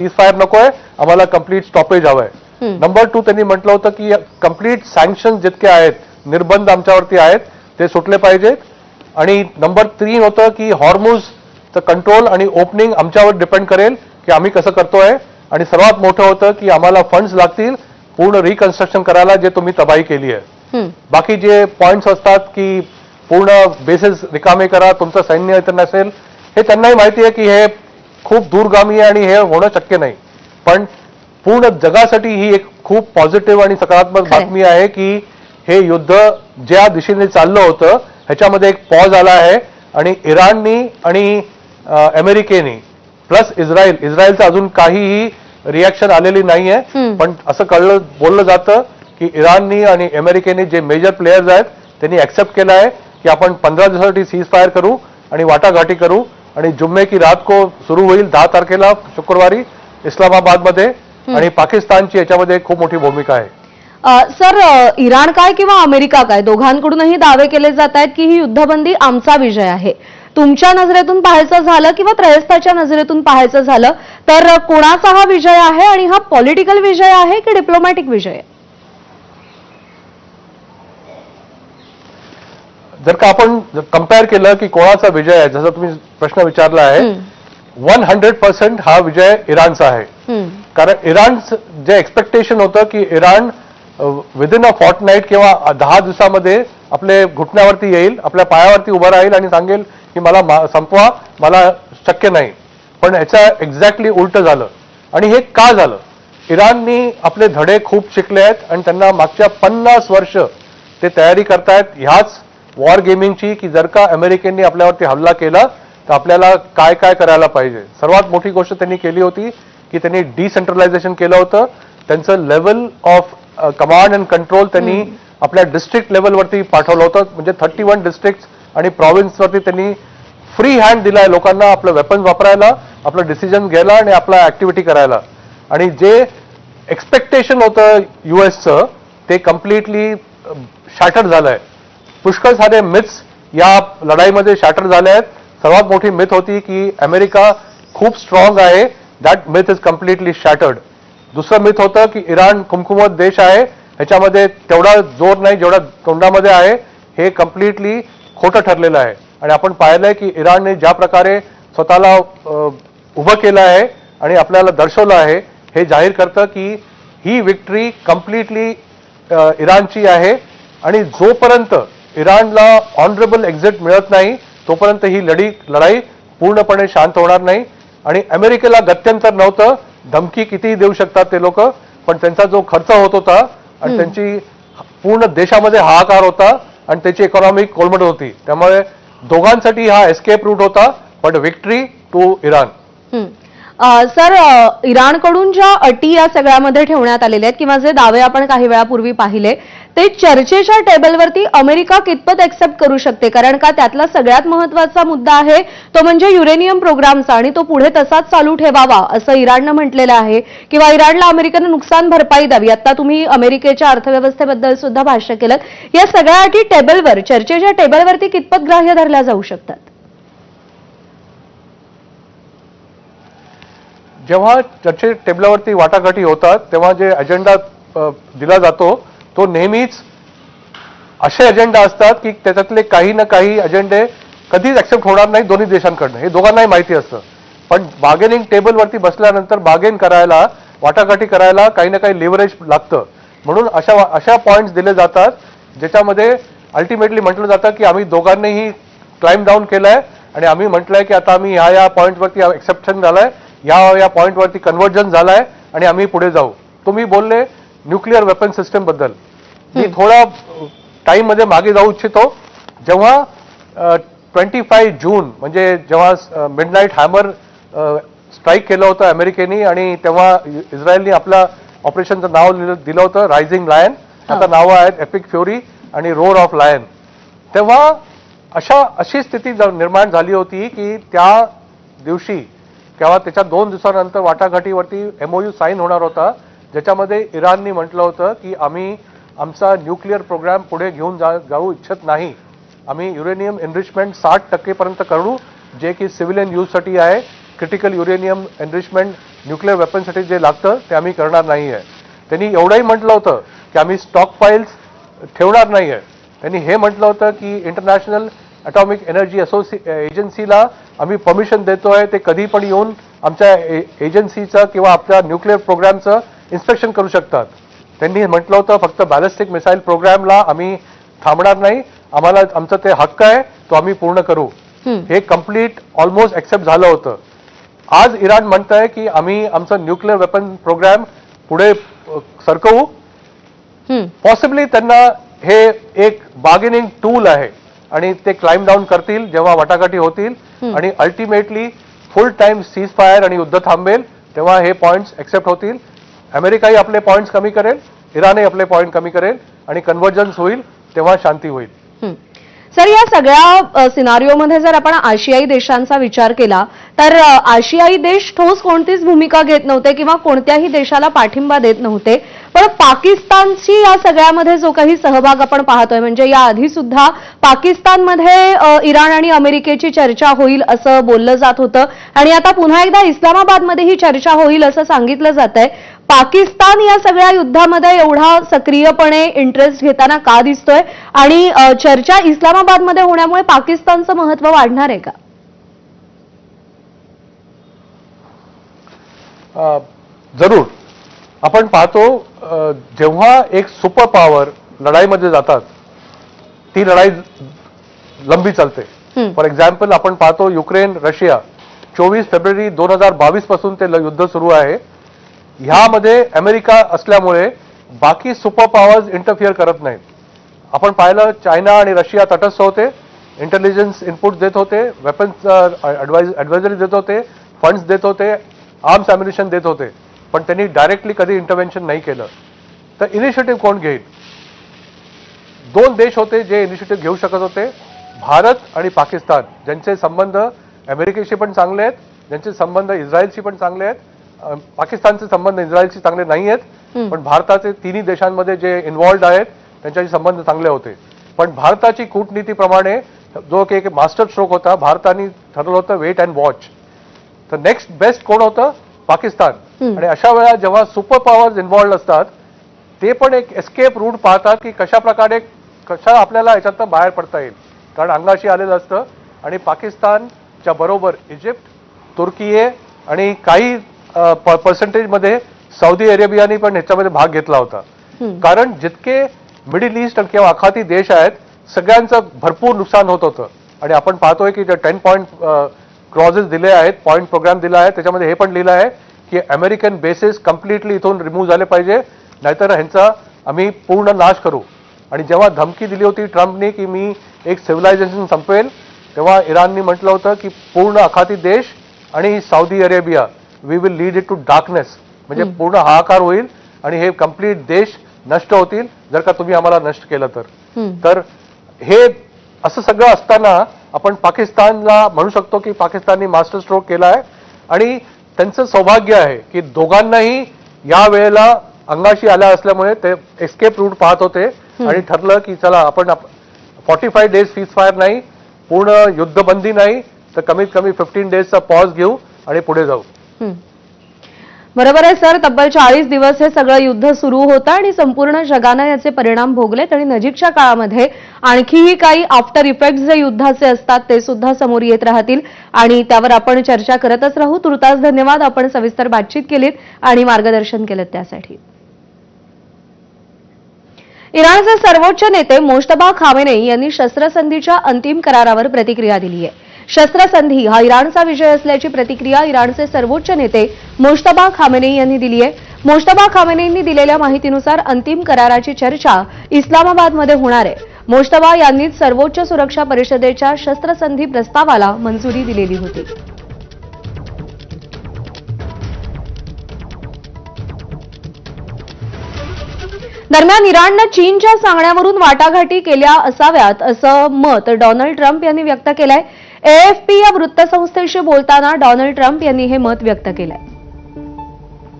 Cease fire नकोय, आम्हाला complete stoppage हवंय. नंबर 2 त्यांनी म्हटलं होतं की कंप्लीट सँक्शन जितके आहेत, निर्बंध आमच्यावरती आहेत ते सुटले पाहिजेत. आणि नंबर 3 होतं की हॉर्मुझचं कंट्रोल आणि ओपनिंग आमच्यावर डिपेंड करेल की आम्ही कसं करतोय. आणि सर्वात मोठं होतं की आम्हाला फंड्स लागतील पूर्ण रिकन्स्ट्रक्शन करायला जे तुम्ही तबाही केली आहे. बाकी जे पॉइंट्स असतात की पूर्ण बेसेस रिकामे करा, तुमचं सैन्य इथं नसेल, हे त्यांनाही माहिती आहे की हे खूप दूरगामी आहे आणि हे होणं शक्य नाही. पण पूर्ण जगासाठी ही एक खूप पॉझिटिव्ह आणि सकारात्मक बातमी आहे की हे युद्ध ज्या दिशेने चाललं होतं ह्याच्यामध्ये एक पॉज आला आहे. आणि इराणनी आणि अमेरिकेनी प्लस इस्रायलचं अजून काहीही रिॲक्शन आलेली नाहीये. पण असं बोललं जातं की इराणनी आणि अमेरिकेने जे मेजर प्लेयर्स आहेत त्यांनी ऍक्सेप्ट केलं आहे की आपण 15 दिवसासाठी सीज फायर करू आणि वाटाघाटी करू. आणि जुम्मे की रात को सुरू होईल 10 तारखेला शुक्रवारी इस्लामाबादमध्ये. आणि पाकिस्तानची याच्यामध्ये खूप मोठी भूमिका आहे. सर, इराण काय किंवा अमेरिका काय, दोघांकडूनही दावे केले जात आहेत की ही युद्धबंदी आमचा विजय आहे. तुमच्या नजरेतून पाहायचं झालं किंवा त्रयस्थाच्या नजरेतून पाहायचं झालं तर कोणाचा हा विजय आहे आणि हा पॉलिटिकल विजय आहे की डिप्लोमॅटिक विजय आहे? जर का आपण कम्पेअर केलं की कोणाचा विजय आहे, जसं तुम्ही प्रश्न विचारला आहे, 100% हा विजय इराणचा आहे. कारण इराणचं जे एक्सपेक्टेशन होतं की इराण विदिन अ फॉर्टनाईट किंवा 10 दिवसामध्ये आपले घुटण्यावरती येईल, आपल्या पायावरती उभं राहील आणि सांगेल की मला संपवा, मला शक्य नाही. पण ह्याचं एक्झॅक्टली उलट झालं. आणि हे का झालं? इराणनी आपले धडे खूप शिकले आहेत आणि त्यांना मागच्या 50 वर्ष ते तयारी करतायत ह्याच वॉर गेमिंगची की जर का अमेरिकेने आपल्यावरती हल्ला केला तर आपल्याला काय काय करायला पाहिजे. सर्वात मोठी गोष्ट त्यांनी केली होती की त्यांनी डिसेंट्रलायझेशन केलं होतं. त्यांचं level of command and control त्यांनी आपल्या डिस्ट्रिक्ट लेवलवरती पाठवलं होतं. म्हणजे 31 डिस्ट्रिक्ट आणि प्रॉव्हिन्सवरती त्यांनी फ्री हँड दिलाय लोकांना आपलं वेपन्स वापरायला, आपलं डिसिजन घ्यायला आणि आपला ऍक्टिव्हिटी करायला. आणि जे एक्सपेक्टेशन होतं युएसचं ते कम्प्लिटली शॅटर झालंय. पुष्कळ सारे मिथ्स या लढाईमध्ये शॅटर झाले आहेत. सर्वात मोठी मिथ होती की अमेरिका खूप स्ट्रॉंग आहे, that myth is completely shattered. दुसरं मिथ होतं की इराण खुमखुमत देश आहे, ह्याच्यामध्ये तेवढा जोर नाही जेवढा तोंडामध्ये आहे. हे कम्प्लिटली खोटं ठरलेलं आहे. आणि आपण पाहिलंय की इराणने ज्या प्रकारे स्वतःला उभं केलं आहे आणि आपल्याला दर्शवलं आहे, हे जाहीर करतं की ही विक्ट्री कम्प्लिटली इराणची आहे. आणि जोपर्यंत इराणला ऑनरेबल एक्झिट मिळत नाही तोपर्यंत ही लढाई पूर्णपणे शांत होणार नाही. आणि अमेरिकेला गत्यंतर नव्हतं, धमकी कितीही देऊ शकतात ते लोक, पण त्यांचा जो खर्च होत होता आणि त्यांची पूर्ण देशामध्ये हाहाकार होता आणि त्याची इकॉनॉमी कोलमडत होती. त्यामुळे दोघांसाठी हा एस्केप रूट होता, but victory to Iran. Sir, इराणकडून ज्या अटी या सगळ्यामध्ये ठेवण्यात आलेल्या आहेत किंवा जे दावे आपण काही वेळापूर्वी पाहिले ते चर्चेच्या टेबलवरती अमेरिका कितपत एक्सेप्ट करू शकते? कारण का त्यातला सगळ्यात महत्वाचा मुद्दा आहे तो म्हणजे युरेनियम प्रोग्रामचा आणि तो पुढे तसाच चालू ठेवावा असं इराणनं म्हटलेलं आहे किंवा इराणला अमेरिकेनं नुकसान भरपाई द्यावी. आता तुम्ही अमेरिकेच्या अर्थव्यवस्थेबद्दल सुद्धा भाष्य केलं. या सगळ्या अटी टेबलवर, चर्चेच्या टेबलवरती कितपत ग्राह्य धरल्या जाऊ शकतात? जेव्हा चर्चे टेबलावरती वाटाघाटी होतात तेव्हा जे अजेंडा दिला जातो तो नेहमीच असे अजेंडा असतात की त्याच्यातले काही ना काही अजेंडे कधीच ऍक्सेप्ट होणार नाही दोन्ही देशांकडनं. हे दोघांनाही माहिती असतं. पण बार्गेनिंग टेबलवरती बसल्यानंतर बार्गेन करायला, वाटाघाटी करायला काही ना काही लिव्हरेज लागतं. म्हणून अशा पॉइंट्स दिले जातात ज्याच्यामध्ये अल्टिमेटली म्हटलं जातं की आम्ही दोघांनीही क्लाइम डाऊन केलंय आणि आम्ही म्हटलंय की आता आम्ही ह्या पॉइंटवरती एक्सेप्शन झालंय, या पॉइंटवरती कन्व्हर्जन झालंय आणि आम्ही पुढे जाऊ. तुम्ही बोलले न्यूक्लिअर वेपन सिस्टम बद्दल, मी थोडा टाइम मध्ये मागे जाऊ इच्छितो. जेव्हा 25 जून म्हणजे जेव्हा मिडनाईट हॅमर स्ट्राईक केलं होतं अमेरिकेने आणि तेव्हा इस्रायलनी आपल्या ऑपरेशनचं नाव दिलं होतं रायझिंग लायन. आता नावं आहेत एपिक फ्युरी आणि रोर ऑफ लायन. तेव्हा अशी स्थिती निर्माण झाली होती की त्या दिवशी किंवा त्याच्या 2 दिवसानंतर वाटाघाटीवरती MOU साईन होणार होता ज्याच्यामध्ये इराणनी म्हटलं होतं की आम्ही आमचा न्यूक्लिअर प्रोग्राम पुढे घेऊन जाऊ इच्छित नाही. आम्ही युरेनियम एनरिचमेंट 60% पर्यंत करू जे की सिव्हिलियन यूजसाठी आहे. क्रिटिकल युरेनियम एनरिचमेंट न्यूक्लिअर वेपनसाठी जे लागतं ते आम्ही करणार नाही आहे. त्यांनी एवढंही म्हटलं होतं की आम्ही स्टॉक फाईल्स ठेवणार नाही आहे. त्यांनी हे म्हटलं होतं की इंटरनॅशनल अटॉमिक एनर्जी एजन्सीला आम्ही परमिशन देतोय, ते कधी पण येऊन आमच्या एजन्सीचं किंवा आपल्या न्यूक्लिअर प्रोग्रामचं इन्स्पेक्शन करू शकतात. त्यांनी म्हटलं होतं फक्त बॅलिस्टिक मिसाईल प्रोग्रामला आम्ही थांबणार नाही, आम्हाला आमचं ते हक्क आहे तो आम्ही पूर्ण करू. हे कम्प्लीट ऑलमोस्ट एक्सेप्ट झालं होतं. आज इराण म्हणत आहे की आम्ही आमचं न्यूक्लिअर वेपन प्रोग्राम पुढे सरकवू. पॉसिबली त्यांना हे एक बार्गेनिंग टूल आहे आणि ते क्लाइम डाऊन करतील जेव्हा वाटाघाटी होतील आणि अल्टिमेटली फुल टाइम सीज फायर आणि युद्ध थांबेल तेव्हा हे पॉइंट्स एक्सेप्ट होतील. अमेरिकाही आपले पॉइंट्स कमी करेल, इराणही आपले पॉइंट कमी करेल आणि कन्व्हर्जन्स होईल तेव्हा शांती होईल. सर, या सगळ्या सिनारिओमध्ये जर आपण आशियाई देशांचा विचार केला तर आशियाई देश ठोस कोणतीच भूमिका घेत नव्हते किंवा कोणत्याही देशाला पाठिंबा देत नव्हते. पण पाकिस्तानची या सगळ्यामध्ये जो काही सहभाग आपण पाहतोय, म्हणजे या आधी सुद्धा पाकिस्तानमध्ये इराण आणि अमेरिकेची चर्चा होईल असं बोललं जात होतं आणि आता पुन्हा एकदा इस्लामाबादमध्ये ही चर्चा होईल असं सांगितलं जात आहे. पाकिस्तान या सगळ्या युद्धामध्ये एवढा सक्रियपणे इंटरेस्ट घेताना का दिसतोय आणि चर्चा इस्लामाबादमध्ये होण्यामुळे पाकिस्तानचं महत्व वाढणार आहे का? जरूर. आपण पाहतो जेव्हा एक सुपर पॉवर लढाईमध्ये जातात ती लढाई लंबी चालते. फॉर एक्झाम्पल आपण पाहतो युक्रेन रशिया 24 फेब्रुवारी 2022 पासून ते युद्ध सुरू आहे. ह्यामध्ये अमेरिका असल्यामुळे बाकी सुपर पॉवर्स इंटरफिअर करत नाहीत. आपण पाहिलं चायना आणि रशिया तटस्थ होते, इंटेलिजन्स इनपुट देत होते, वेपन्स ॲडवायझरी देत होते, फंड्स देत होते, आर्म्स ॲम्युनिशन देत होते, पण त्यांनी डायरेक्टली कधी इंटरव्हेन्शन नाही केलं. तर इनिशिएटिव्ह कोण घेईल? दोन देश होते जे इनिशिएटिव्ह घेऊ शकत होते, भारत आणि पाकिस्तान, ज्यांचे संबंध अमेरिकेशी पण चांगले आहेत, ज्यांचे संबंध इस्रायलशी पण चांगले आहेत. पाकिस्तानचे संबंध इस्रायलशी चांगले नाही आहेत, पण भारताचे तिन्ही देशांमध्ये जे इन्व्हॉल्ड आहेत त्यांच्याशी संबंध चांगले होते. पण भारताची कूटनीतीप्रमाणे जो की एक मास्टर स्ट्रोक होता, भारताने ठरवलं होतं वेट अँड वॉच. तर नेक्स्ट बेस्ट कोण होतं? पाकिस्तान. आणि अशा वेळा जेव्हा सुपर पॉवर्स इन्व्हॉल्ड असतात ते पण एक एस्केप रूट पाहतात की कशा आपल्याला याच्यातनं बाहेर पडता येईल, कारण अंगाशी आलेलं असतं. आणि पाकिस्तानच्या बरोबर इजिप्त, तुर्की आणि काही पर्सेंटेजमध्ये सौदी अरेबियाने पण ह्याच्यामध्ये भाग घेतला होता. कारण जितके मिडल ईस्ट किंवा आखाती देश आहेत सगळ्यांचं भरपूर नुकसान होत होतं. आणि आपण पाहतोय की जे 10 पॉईंट क्लॉजेस दिले आहेत, पॉईंट प्रोग्राम दिला आहे, त्याच्यामध्ये हे पण लिहिलं आहे की अमेरिकन बेसेस कम्प्लिटली इथून रिमूव्ह झाले पाहिजे, नाहीतर ह्यांचा आम्ही पूर्ण नाश करू. आणि जेव्हा धमकी दिली होती ट्रम्पने की मी एक सिव्हिलायझेशन संपवेल, तेव्हा इराणनी म्हटलं होतं की पूर्ण आखाती देश आणि Saudi Arabia we will lead it to darkness, म्हणजे पूर्ण हाहाकार होईल आणि हे कम्प्लीट देश नष्ट होतील जर का तुम्ही आम्हाला नष्ट केलं तर. तर हे असं सगळं असताना आपण पाकिस्तानला म्हणू शकतो की पाकिस्तानने मास्टर स्ट्रोक केला आहे आणि त्यांचं सौभाग्य आहे की दोघांनाही या वेळेला अंगाशी आल्या असल्यामुळे ते एस्केप रूट पाहत होते आणि ठरलं की चला आपण 45 डेज सीज फायर नाही, पूर्ण युद्धबंदी नाही, तर कमीत कमी 15 डेजचा पॉज घेऊ आणि पुढे जाऊ. बरोबर आहे सर. तब्बल 40 दिवस हे सगळं युद्ध सुरू होतं आणि संपूर्ण जगानं याचे परिणाम भोगलेत आणि नजीकच्या काळामध्ये आणखीही काही आफ्टर इफेक्ट्स जे युद्धाचे असतात ते सुद्धा समोर येत राहतील आणि त्यावर आपण चर्चा करतच राहू. तुर्तास धन्यवाद, आपण सविस्तर बातचीत केलीत आणि मार्गदर्शन केलं त्यासाठी. इराणचे सर्वोच्च नेते मोज्तबा खामेनेई यांनी शस्त्रसंधीच्या अंतिम करारावर प्रतिक्रिया दिली आहे. शस्त्रसंधी हा इराणचा विजय असल्याची प्रतिक्रिया इराणचे सर्वोच्च नेते मोज्तबा खामेनेई यांनी दिली आहे. मोज्तबा खामेनेईंनी दिलेल्या माहितीनुसार अंतिम कराराची चर्चा इस्लामाबादमध्ये होणार आहे. मोज्तबा यांनीच सर्वोच्च सुरक्षा परिषदेच्या शस्त्रसंधी प्रस्तावाला मंजुरी दिलेली होती. दरम्यान इराणनं चीनच्या सांगण्यावरून वाटाघाटी केल्या असाव्यात असं मत डोनाल्ड ट्रम्प यांनी व्यक्त केलंय. AFP या वृत्तसंस्थेशी बोलताना डोनाल्ड ट्रम्प यांनी हे मत व्यक्त केलंय.